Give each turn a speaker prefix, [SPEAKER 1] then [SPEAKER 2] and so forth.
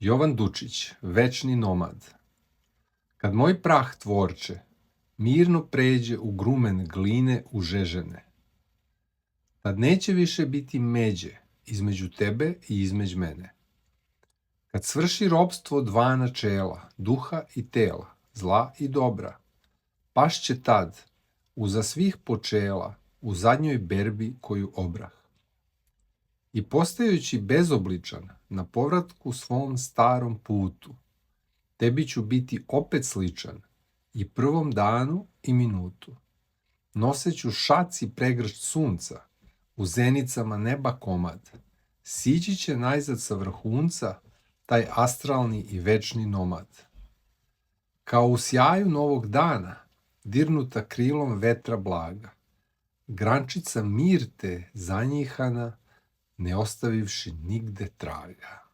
[SPEAKER 1] Jovan Dučić, večni nomad. Kad moj prah tvorče mirno pređe u grumen gline užežene, tad neće više biti međe između tebe i između mene. Kad svrši ropstvo dva načela, duha i tela, zla i dobra, pašće tad, uza svih počela, u zadnjoj berbi koju obrah. I postajući bezobličan na povratku svom starom putu, tebi ću biti opet sličan i prvom danu i minutu. Noseću šaci pregršt sunca, u zenicama neba komad, sići će najzad sa vrhunca taj astralni i večni nomad. Kao u sjaju novog dana, dirnuta krilom vetra blaga, grančica Mirte zanjihana, ne ostavivši nigde traga.